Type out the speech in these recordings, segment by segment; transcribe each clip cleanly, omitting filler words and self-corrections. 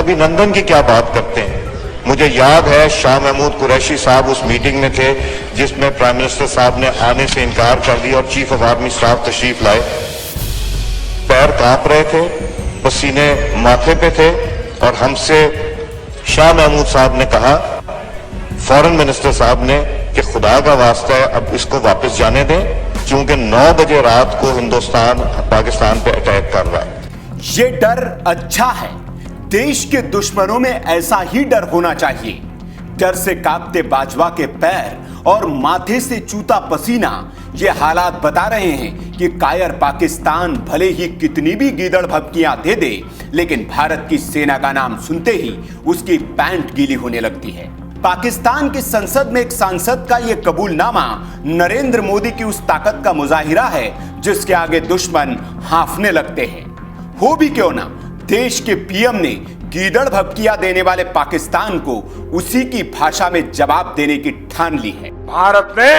अभिनंदन की क्या बात करते हैं। मुझे याद है शाह महमूद कुरैशी साहब उस मीटिंग में थे जिसमें प्राइम मिनिस्टर साहब ने आने से इनकार कर दिया और चीफ ऑफ आर्मी स्टाफ तशरीफ लाए। पैर कांप रहे थे, पसीने माथे पे थे और हमसे शाह महमूद साहब ने कहा, फॉरेन मिनिस्टर साहब ने, कि खुदा का वास्ता है अब इसको वापस जाने दें क्योंकि 9 बजे रात को हिंदुस्तान पाकिस्तान पे अटैक कर रहा है। ये डर अच्छा है। देश के दुश्मनों में ऐसा ही डर होना चाहिए। डर से कांपते बाजवा के पैर और माथे से चूता पसीना, ये हालात बता रहे हैं कि कायर पाकिस्तान भले ही कितनी भी गीदड़ भभकियां दे दे, लेकिन भारत की सेना का नाम सुनते ही उसकी पैंट गीली होने लगती है। पाकिस्तान की संसद में एक सांसद का यह कबूलनामा नरेंद्र मोदी की उस ताकत का मुजाहिरा है जिसके आगे दुश्मन हांफने लगते हैं। हो भी क्यों ना, देश के पीएम ने गीदड़ भभकियां देने वाले पाकिस्तान को उसी की भाषा में जवाब देने की ठान ली है। भारत ने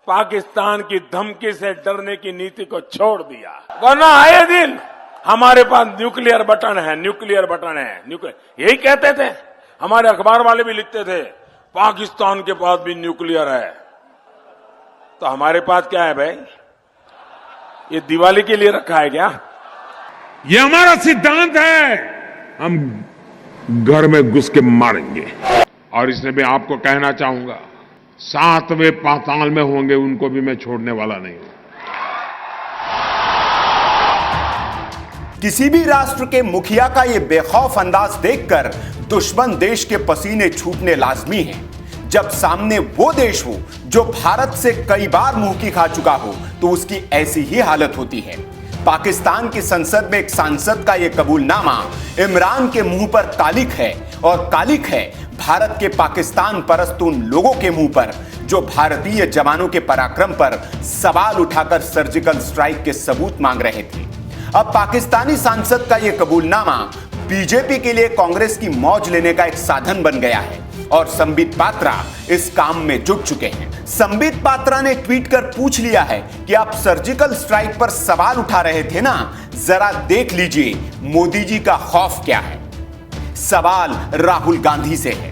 पाकिस्तान की धमकी से डरने की नीति को छोड़ दिया, वरना आए दिन हमारे पास न्यूक्लियर बटन है, न्यूक्लियर बटन है, यही कहते थे। हमारे अखबार वाले भी लिखते थे पाकिस्तान के पास भी न्यूक्लियर है। तो हमारे पास क्या है भाई? ये दिवाली के लिए रखा है क्या? ये हमारा सिद्धांत है, हम घर में घुस के मारेंगे। और इसलिए मैं आपको कहना चाहूंगा, 7वें पाताल में होंगे उनको भी मैं छोड़ने वाला नहीं हूं। किसी भी राष्ट्र के मुखिया का ये बेखौफ अंदाज देखकर दुश्मन देश के पसीने छूटने लाजमी है। जब सामने वो देश हो जो भारत से कई बार मुंह की खा चुका हो तो उसकी ऐसी ही हालत होती है। पाकिस्तान की संसद में एक सांसद का यह कबूलनामा इमरान के मुंह पर कालिक है, और कालिक है भारत के पाकिस्तान परस्त उन लोगों के मुंह पर जो भारतीय जवानों के पराक्रम पर सवाल उठाकर सर्जिकल स्ट्राइक के सबूत मांग रहे थे। अब पाकिस्तानी सांसद का यह कबूलनामा बीजेपी के लिए कांग्रेस की मौज लेने का एक साधन बन गया है और संबित पात्रा इस काम में जुट चुके हैं। संबित पात्रा ने ट्वीट कर पूछ लिया है कि आप सर्जिकल स्ट्राइक पर सवाल उठा रहे थे ना, जरा देख लीजिए मोदी जी का खौफ क्या है। सवाल राहुल गांधी से है।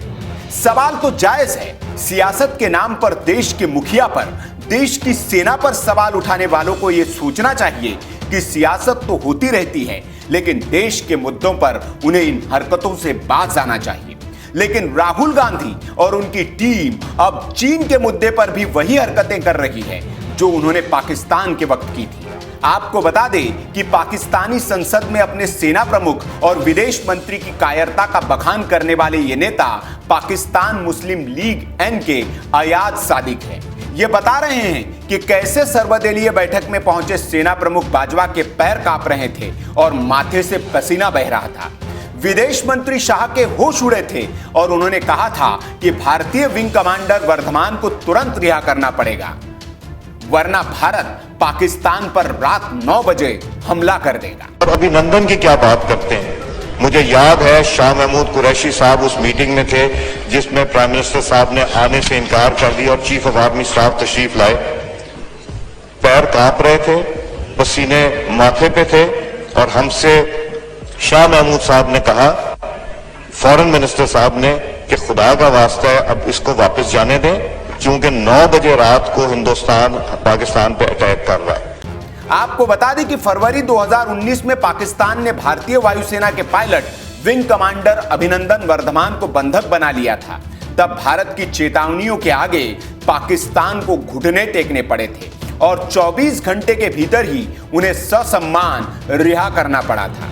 सवाल तो जायज है। सियासत के नाम पर देश के मुखिया पर, देश की सेना पर सवाल उठाने वालों को यह सोचना चाहिए कि सियासत तो होती रहती है, लेकिन देश के मुद्दों पर उन्हें इन हरकतों से बाज आना चाहिए। लेकिन राहुल गांधी और उनकी टीम अब चीन के मुद्दे पर भी वही हरकतें कर रही है जो उन्होंने पाकिस्तान के वक्त की थी। आपको बता दें कि पाकिस्तानी संसद में अपने सेना प्रमुख और विदेश मंत्री की कायरता का बखान करने वाले ये नेता पाकिस्तान मुस्लिम लीग एन के अयाज सादिक है। ये बता रहे हैं कि कैसे सर्वदलीय बैठक में पहुंचे सेना प्रमुख बाजवा के पैर कांप रहे थे और माथे से पसीना बह रहा था। विदेश मंत्री शाह के होश उड़े थे और उन्होंने कहा था कि भारतीय विंग कमांडर वर्धमान को तुरंत रिहा करना पड़ेगा, वरना भारत पाकिस्तान पर रात 9 बजे हमला कर देगा। और अभिनंदन की क्या बात करते हैं। मुझे याद है शाह महमूद कुरैशी साहब उस मीटिंग में थे जिसमें प्राइम मिनिस्टर साहब ने आने से इनकार कर दिया और चीफ ऑफ आर्मी स्टाफ तशरीफ लाए। पैर कांप रहे थे, पसीने माथे पे थे और हमसे शाह महमूद साहब ने कहा, फॉरेन मिनिस्टर साहब ने, कि खुदा का वास्ता है अब इसको वापस जाने दें क्योंकि 9 बजे रात को हिंदुस्तान पाकिस्तान पे अटैक कर रहा है। आपको बता दें कि फरवरी 2019 में पाकिस्तान ने भारतीय वायुसेना के pilot wing commander Abhinandan Varthaman को बंधक बना लिया था। तब भारत की चेतावनियों के आगे पाकिस्तान को घुटने टेकने पड़े थे और 24 घंटे के भीतर ही उन्हें ससम्मान रिहा करना पड़ा था।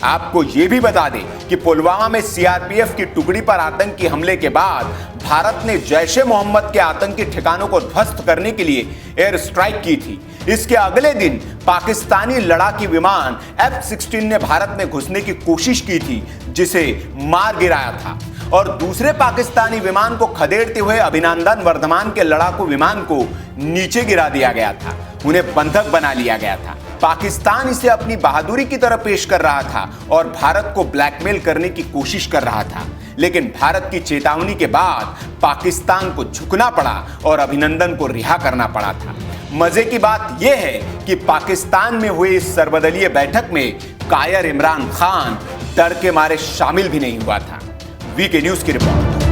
आपको यह भी बता दें कि पुलवामा में सीआरपीएफ की टुकड़ी पर आतंकी हमले के बाद भारत ने जैश-ए मोहम्मद के आतंकी ठिकानों को ध्वस्त करने के लिए एयर स्ट्राइक की थी। इसके अगले दिन पाकिस्तानी लड़ाकू विमान F-16 ने भारत में घुसने की कोशिश की थी, जिसे मार गिराया था और दूसरे पाकिस्तानी विमान को खदेड़ते हुए अभिनंदन वर्धमान के लड़ाकू विमान को नीचे गिरा दिया गया था। उन्हें बंधक बना लिया गया था। पाकिस्तान इसे अपनी बहादुरी की तरह पेश कर रहा था और भारत को ब्लैकमेल करने की कोशिश कर रहा था, लेकिन भारत की चेतावनी के बाद पाकिस्तान को झुकना पड़ा और अभिनंदन को रिहा करना पड़ा था। मजे की बात यह है कि पाकिस्तान में हुई इस सर्वदलीय बैठक में कायर इमरान खान डर के मारे शामिल भी नहीं हुआ था। वीके न्यूज की रिपोर्ट।